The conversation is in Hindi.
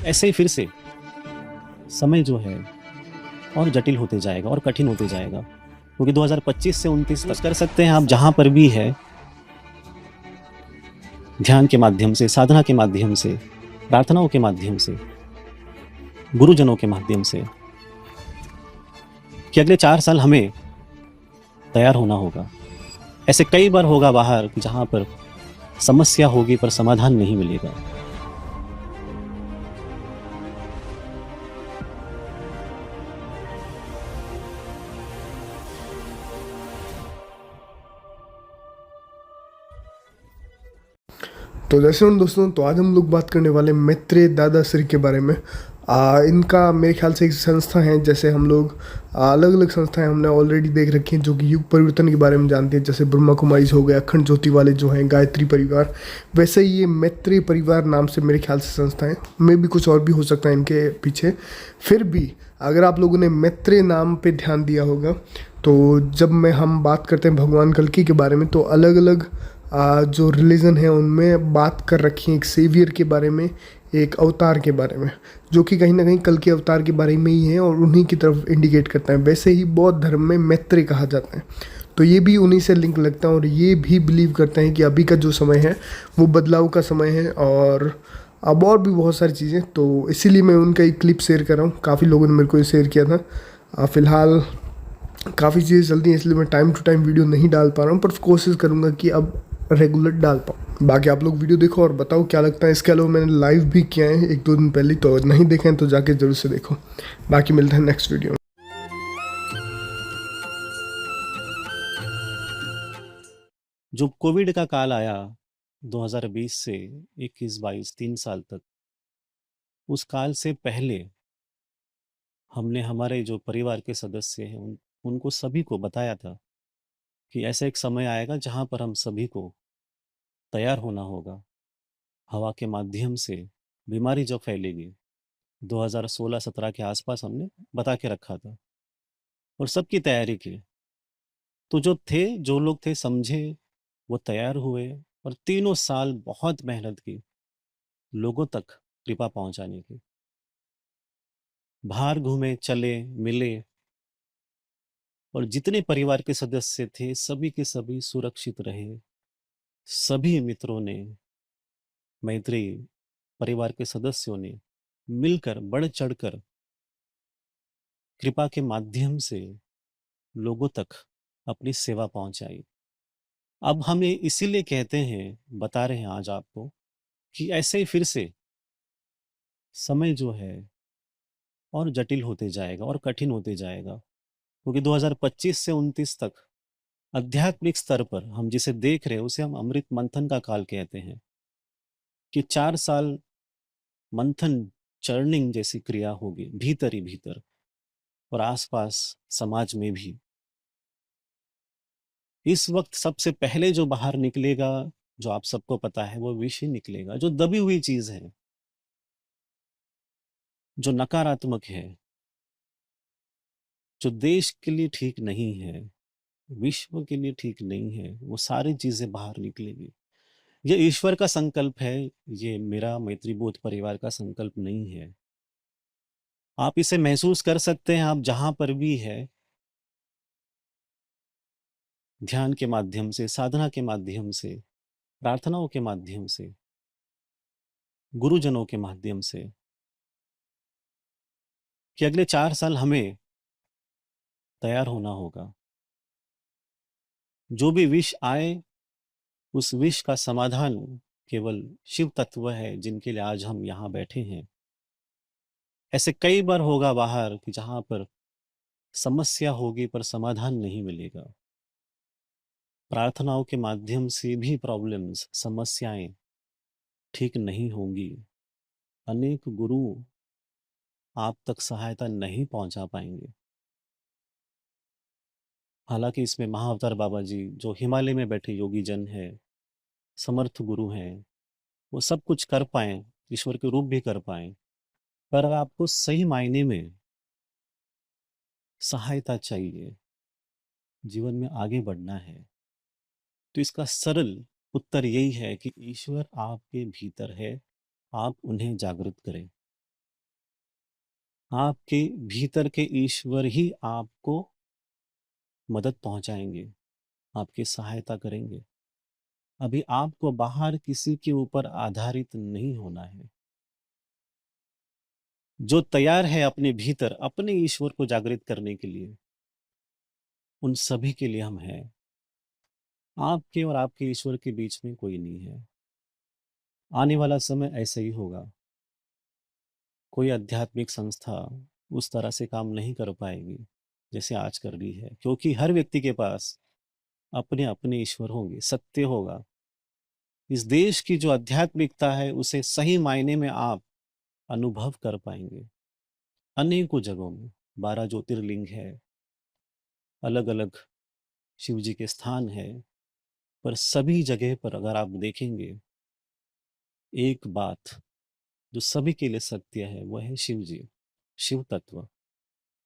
ऐसे ही फिर से समय जो है और जटिल होते जाएगा और कठिन होते जाएगा, क्योंकि 2025 से 29 तक कर सकते हैं आप जहां पर भी है, ध्यान के माध्यम से, साधना के माध्यम से, प्रार्थनाओं के माध्यम से, गुरुजनों के माध्यम से, कि अगले 4 साल हमें तैयार होना होगा। ऐसे कई बार होगा बाहर कि जहां पर समस्या होगी पर समाधान नहीं मिलेगा। तो जैसे उन दोस्तों, तो आज हम लोग बात करने वाले मैत्रेय दादाश्री के बारे में। इनका मेरे ख्याल से एक संस्था है, जैसे हम लोग अलग अलग संस्थाएं हमने ऑलरेडी देख रखी हैं जो कि युग परिवर्तन के बारे में जानती हैं, जैसे ब्रह्मा कुमारीज हो गया, अखंड ज्योति वाले जो हैं, गायत्री परिवार। वैसे ही ये मैत्रेय परिवार नाम से मेरे ख्याल से संस्थाएं, में भी कुछ और भी हो सकता है इनके पीछे। फिर भी अगर आप लोगों ने मैत्रेय नाम पे ध्यान दिया होगा, तो जब मैं हम बात करते हैं भगवान कल्कि के बारे में, तो अलग अलग जो रिलीजन है उनमें बात कर रखी है एक सेवियर के बारे में, एक अवतार के बारे में, जो कि कहीं ना कहीं कल के अवतार के बारे में ही है और उन्हीं की तरफ इंडिकेट करता है। वैसे ही बौद्ध धर्म में मैत्रेय कहा जाता है, तो ये भी उन्हीं से लिंक लगता है और ये भी बिलीव करते हैं कि अभी का जो समय है वो बदलाव का समय है। और अब और भी बहुत सारी चीज़ें, तो इसीलिए मैं उनका एक क्लिप शेयर कर रहा हूँ। काफ़ी लोगों ने मेरे को ये शेयर किया था। फ़िलहाल काफ़ी चीज़ें चलती हैं, इसलिए मैं टाइम टू टाइम वीडियो नहीं डाल पा रहा हूँ, पर कोशिश करूँगा कि अब रेगुलर डाल पाऊँ। बाकी आप लोग वीडियो देखो और बताओ क्या लगता है। इसके अलावा मैंने लाइव भी किया है 1-2 दिन पहले, तो नहीं देखे हैं तो जाके ज़रूर से देखो। बाकी मिलते हैं नेक्स्ट वीडियो में। जो कोविड का काल आया 2020 से 21-22 3 साल तक, उस काल से पहले हमने हमारे जो परिवार के सदस्य हैं उनको सभी को बताया था कि ऐसा एक समय आएगा जहां पर हम सभी को तैयार होना होगा। हवा के माध्यम से बीमारी जो फैलेगी, 2016-17 के आसपास हमने बता के रखा था और सबकी तैयारी की। तो जो लोग थे समझे, वो तैयार हुए और 3 साल बहुत मेहनत की लोगों तक कृपा पहुंचाने की। बाहर घूमे, चले, मिले, और जितने परिवार के सदस्य थे सभी के सभी सुरक्षित रहे। सभी मित्रों ने, मैत्री परिवार के सदस्यों ने मिलकर बढ़ चढ़कर कृपा के माध्यम से लोगों तक अपनी सेवा पहुंचाई। अब हम ये इसीलिए कहते हैं, बता रहे हैं आज आपको, कि ऐसे ही फिर से समय जो है और जटिल होते जाएगा और कठिन होते जाएगा, क्योंकि 2025 से 29 तक आध्यात्मिक स्तर पर हम जिसे देख रहे हैं उसे हम अमृत मंथन का काल कहते हैं। कि 4 साल मंथन, चर्निंग जैसी क्रिया होगी भीतर ही भीतर और आसपास समाज में भी। इस वक्त सबसे पहले जो बाहर निकलेगा, जो आप सबको पता है, वो विष ही निकलेगा, जो दबी हुई चीज है, जो नकारात्मक है, जो देश के लिए ठीक नहीं है, विश्व के लिए ठीक नहीं है, वो सारी चीजें बाहर निकलेगी। ये ईश्वर का संकल्प है, ये मेरा मैत्री बोध परिवार का संकल्प नहीं है। आप इसे महसूस कर सकते हैं, आप जहां पर भी है, ध्यान के माध्यम से, साधना के माध्यम से, प्रार्थनाओं के माध्यम से, गुरुजनों के माध्यम से, कि अगले 4 साल हमें तैयार होना होगा। जो भी विष आए, उस विष का समाधान केवल शिव तत्व है, जिनके लिए आज हम यहाँ बैठे हैं। ऐसे कई बार होगा बाहर कि जहां पर समस्या होगी पर समाधान नहीं मिलेगा। प्रार्थनाओं के माध्यम से भी प्रॉब्लम्स, समस्याएं ठीक नहीं होंगी। अनेक गुरु आप तक सहायता नहीं पहुंचा पाएंगे। हालांकि इसमें महाअवतार बाबा जी, जो हिमालय में बैठे योगी जन है, समर्थ गुरु हैं, वो सब कुछ कर पाए, ईश्वर के रूप भी कर पाए। पर अगर आपको सही मायने में सहायता चाहिए, जीवन में आगे बढ़ना है, तो इसका सरल उत्तर यही है कि ईश्वर आपके भीतर है, आप उन्हें जागृत करें। आपके भीतर के ईश्वर ही आपको मदद पहुंचाएंगे, आपकी सहायता करेंगे। अभी आपको बाहर किसी के ऊपर आधारित नहीं होना है। जो तैयार है अपने भीतर अपने ईश्वर को जागृत करने के लिए, उन सभी के लिए हम हैं। आपके और आपके ईश्वर के बीच में कोई नहीं है। आने वाला समय ऐसा ही होगा। कोई आध्यात्मिक संस्था उस तरह से काम नहीं कर पाएगी जैसे आज कर रही है, क्योंकि हर व्यक्ति के पास अपने अपने ईश्वर होंगे, सत्य होगा। इस देश की जो आध्यात्मिकता है उसे सही मायने में आप अनुभव कर पाएंगे। अनेकों जगहों में 12 ज्योतिर्लिंग है, अलग अलग शिव जी के स्थान है, पर सभी जगह पर अगर आप देखेंगे, एक बात जो सभी के लिए सत्य है वह है शिव जी, शिव तत्व।